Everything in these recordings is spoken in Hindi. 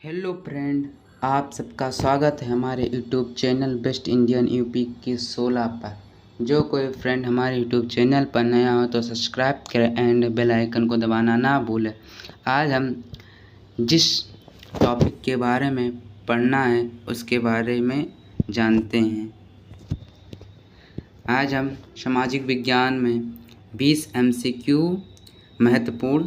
हेलो फ्रेंड, आप सबका स्वागत है हमारे YouTube channel best Indian UP की 16 पर। जो कोई फ्रेंड हमारे यूट्यूब चैनल पर नया हो तो सब्सक्राइब करें एंड बेल आइकन को दबाना ना भूलें। आज हम जिस टॉपिक के बारे में पढ़ना है उसके बारे में जानते हैं। आज हम सामाजिक विज्ञान में 20 MCQ महत्वपूर्ण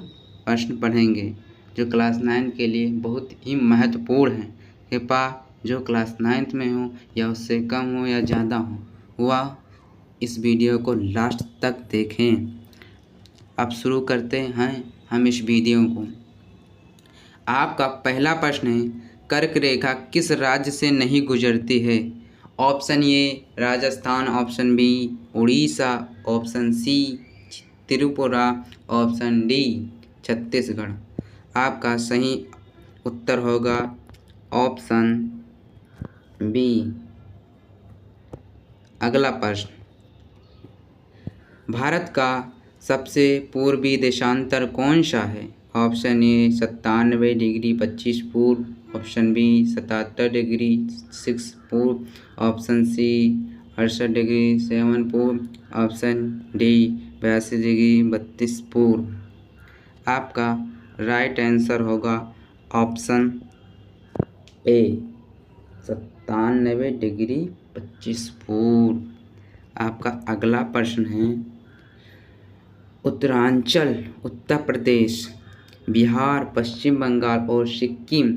प्रश्न पढ़ेंगे जो क्लास 9 के लिए बहुत ही महत्वपूर्ण हैं। कृपया जो क्लास 9th में हो या उससे कम हो या ज़्यादा हो वह इस वीडियो को लास्ट तक देखें। अब शुरू करते हैं हम इस वीडियो को। आपका पहला प्रश्न है, कर्क रेखा किस राज्य से नहीं गुजरती है? Option A Rajasthan, option B Orissa, option C Tripura, option D Chhattisgarh. आपका सही उत्तर होगा ऑप्शन बी। अगला प्रश्न, भारत का सबसे पूर्वी देशांतर कौन सा है? ऑप्शन ए 97 डिग्री 25 पूर्व, ऑप्शन बी 77 डिग्री 6 पूर्व, ऑप्शन सी 68 डिग्री 7 पूर्व, ऑप्शन डी 82 डिग्री 32 पूर्व। आपका राइट आंसर होगा ऑप्शन ए 97 डिग्री 25 पूर्व। आपका अगला प्रश्न है, उत्तरांचल उत्तर प्रदेश, बिहार, पश्चिम बंगाल और सिक्किम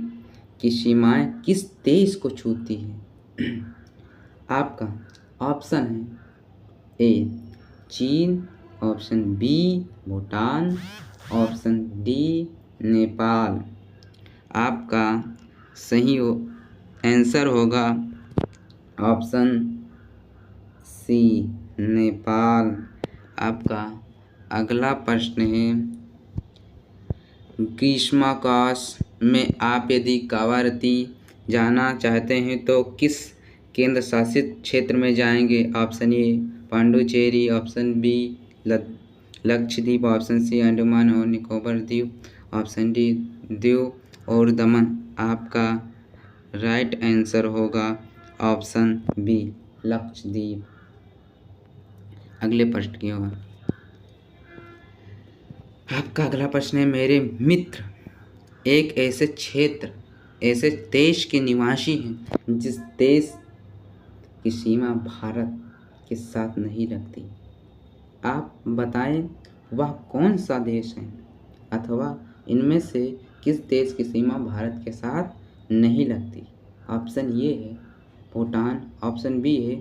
की सीमाएं किस देश को छूती है? आपका ऑप्शन है ए चीन, option B Bhutan, option D Nepal. आपका सही आंसर होगा ऑप्शन सी नेपाल। आपका अगला प्रश्न है, ग्रीष्मावकाश में आप यदि कावारती जाना चाहते हैं तो किस केंद्र शासित क्षेत्र में जाएंगे? Option A Pondicherry, option B Lakshadweep, option C Andaman और निकोबार द्वीप, ऑप्शन डी दीव और दमन। आपका राइट आंसर होगा ऑप्शन बी लक्षद्वीप। अगले प्रश्न की होगा। आपका अगला प्रश्न है, मेरे मित्र एक ऐसे देश के निवासी हैं जिस देश की सीमा भारत के साथ नहीं लगती। आप बताएं वह कौन सा देश है अथवा इनमें से किस देश की सीमा भारत के साथ नहीं लगती? ऑप्शन ए है भूटान, ऑप्शन बी है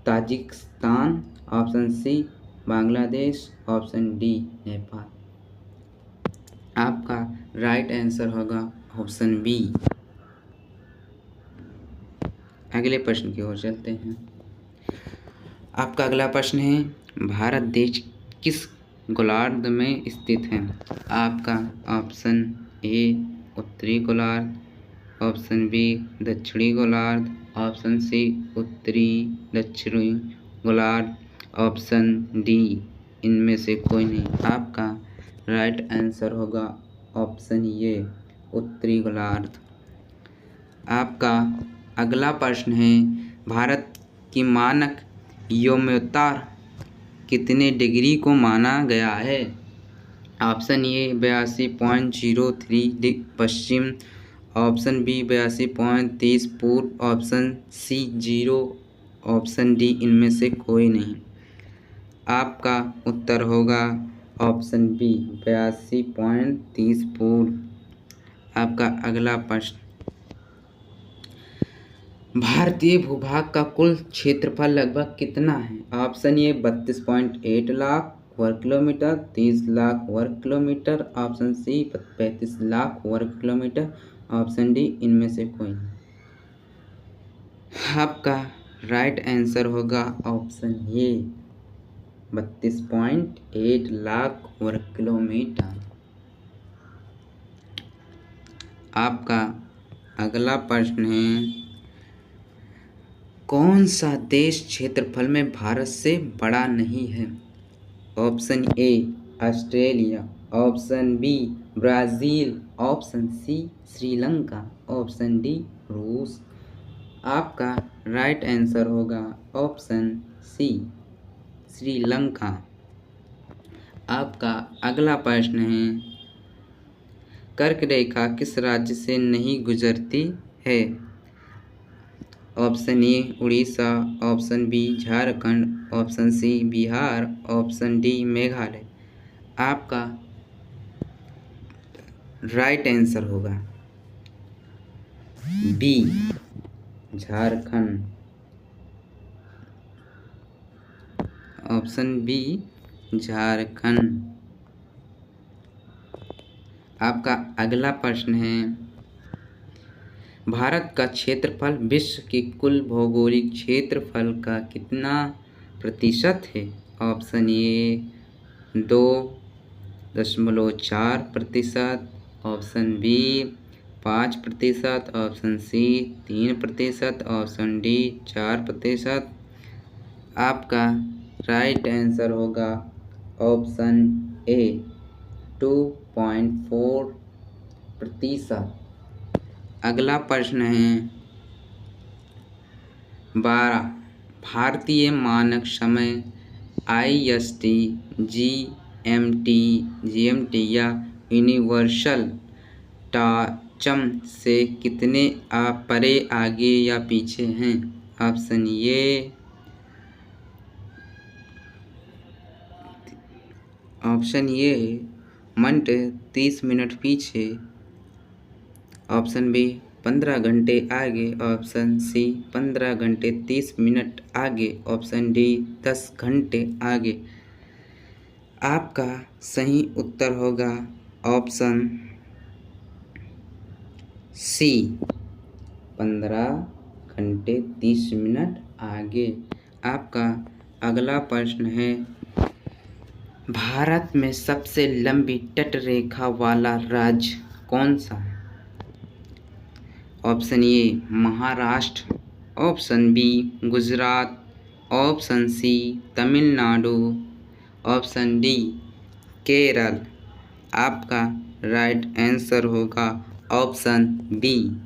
Tajikistan, option C Bangladesh, option D Nepal. आपका राइट आंसर होगा ऑप्शन बी। अगले प्रश्न की ओर चलते हैं। आपका अगला प्रश्न है, भारत देश किस गोलार्ध में स्थित है? आपका ऑप्शन ए उत्तरी गोलार्ध, ऑप्शन बी दक्षिणी गोलार्ध, ऑप्शन सी उत्तरी दक्षिणी गोलार्ध, ऑप्शन डी इनमें से कोई नहीं। आपका राइट आंसर होगा ऑप्शन ए उत्तरी गोलार्ध। आपका अगला प्रश्न है, भारत की मानक योम्योत्तर कितने डिग्री को माना गया है? ऑप्शन ए 82.03 पश्चिम, ऑप्शन बी 82.30 पूर्व, ऑप्शन सी 0, ऑप्शन डी इनमें से कोई नहीं। आपका उत्तर होगा ऑप्शन बी 82.30 पूर्व। आपका अगला प्रश्न, भारतीय भूभाग का कुल क्षेत्रफल लगभग कितना है? ऑप्शन ए 32.8 लाख वर्ग किलोमीटर, 30 लाख वर्ग किलोमीटर, ऑप्शन सी 35 लाख वर्ग किलोमीटर, ऑप्शन डी इनमें से कोई नहीं। आपका राइट आंसर होगा ऑप्शन ए 32.8 लाख वर्ग किलोमीटर। आपका अगला प्रश्न है, कौन सा देश क्षेत्रफल में भारत से बड़ा नहीं है? Option A Australia, option B Brazil, option C Sri Lanka, option D रूस। आपका राइट आंसर होगा ऑप्शन सी श्रीलंका। आपका अगला प्रश्न है, कर्क रेखा किस राज्य से नहीं गुजरती है? Option A Orissa, option B Jharkhand, option C Bihar, option D Meghalaya. आपका राइट आंसर होगा B Jharkhand, option B Jharkhand. आपका अगला प्रश्न है, भारत का क्षेत्रफल विश्व के कुल भौगोलिक क्षेत्रफल का कितना प्रतिशत है? Option A 2.4%, option B 5%, option C 3%, option D 4%। आपका राइट आंसर होगा ऑप्शन ए 2.4%। अगला प्रश्न है, 12 भारतीय मानक समय IST, GMT या यूनिवर्सल टाइम से कितने परे आगे या पीछे हैं? ऑप्शन ये मिनट 30 मिनट पीछे, ऑप्शन बी 15 घंटे आगे, ऑप्शन सी 15 घंटे 30 मिनट आगे, ऑप्शन डी 10 घंटे आगे। आपका सही उत्तर होगा ऑप्शन सी 15 घंटे 30 मिनट आगे। आपका अगला प्रश्न है, भारत में सबसे लंबी तटरेखा वाला राज्य कौन सा है? Option A Maharashtra, option B Gujarat, option C Tamil Nadu, option D Kerala. आपका राइट आंसर होगा ऑप्शन बी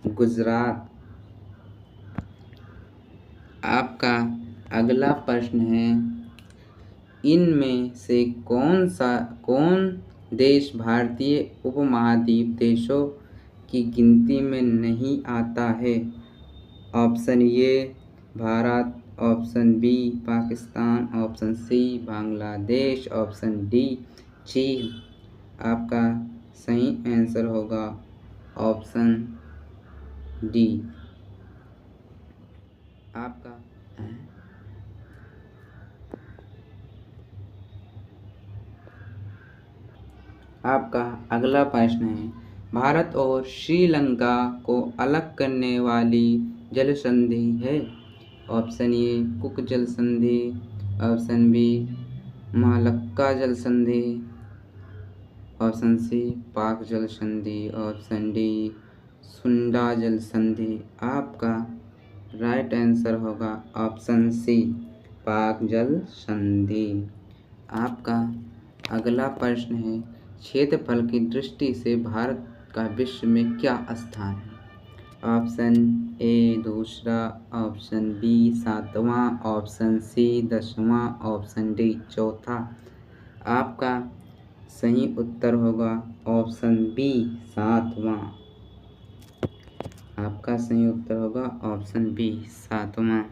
गुजरात। आपका अगला प्रश्न है, इनमें से कौन देश भारतीय उपमहाद्वीप देशों की गिनती में नहीं आता है? Option A Bharat, option B Pakistan, option C Bangladesh, option D चीन। आपका सही आंसर होगा ऑप्शन डी। आपका अगला प्रश्न है, भारत और श्रीलंका को अलग करने वाली जल संधि है? ऑप्शन ए कुक जल संधि, ऑप्शन बी मालक्का जल संधि, ऑप्शन सी पाक जल संधि, ऑप्शन डी सुंडा जल संधि। आपका राइट आंसर होगा ऑप्शन सी पाक जल संधि। आपका अगला प्रश्न है, क्षेत्रफल की दृष्टि से भारत का विश्व में क्या स्थान है? ऑप्शन ए दूसरा, ऑप्शन बी 7वां, ऑप्शन सी 10वां, ऑप्शन डी चौथा। आपका सही उत्तर होगा ऑप्शन बी 7वां। आपका सही उत्तर होगा ऑप्शन बी 7वां।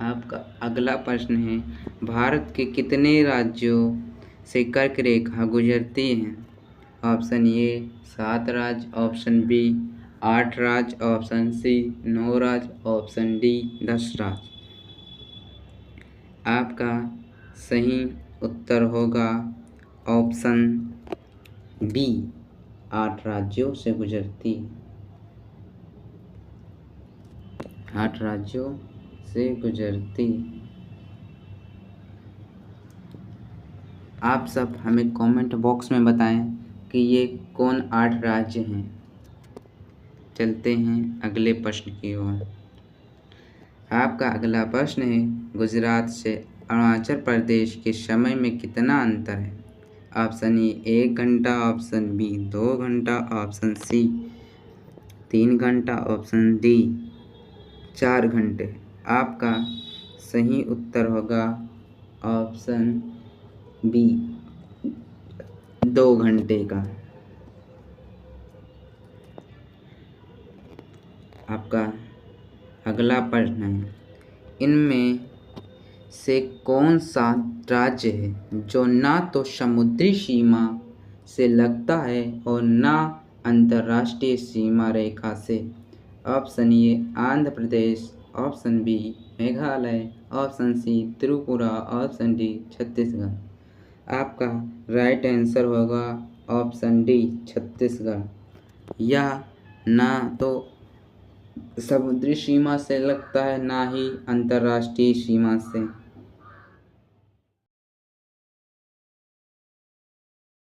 आपका अगला प्रश्न है, भारत के कितने राज्यों से कर्क रेखा गुजरती है? ऑप्शन ए 7 राज्य, ऑप्शन बी 8 राज्य, ऑप्शन सी 9 राज्य, ऑप्शन डी 10 राज्य। आपका सही उत्तर होगा ऑप्शन बी 8 राज्यों से गुजरती है। 8 राज्यों से गुजरती। आप सब हमें कमेंट बॉक्स में बताएं कि ये कौन 8 राज्य हैं। चलते हैं अगले प्रश्न की ओर। आपका अगला प्रश्न है, गुजरात से अरुणाचल प्रदेश के समय में कितना अंतर है? ऑप्शन ए 1 घंटा, ऑप्शन बी 2 घंटा, ऑप्शन सी 3 घंटा, ऑप्शन डी 4 घंटे। आपका सही उत्तर होगा ऑप्शन बी 2 घंटे का। आपका अगला प्रश्न है, इनमें से कौन सा राज्य है जो ना तो समुद्री सीमा से लगता है और ना अंतर्राष्ट्रीय सीमा रेखा से? Option A Andhra Pradesh, option B Meghalaya, option C Tripura, option D Chhattisgarh. आपका राइट आंसर होगा ऑप्शन डी छत्तीसगढ़। यह ना तो समुद्री सीमा से लगता है ना ही अंतर्राष्ट्रीय सीमा से।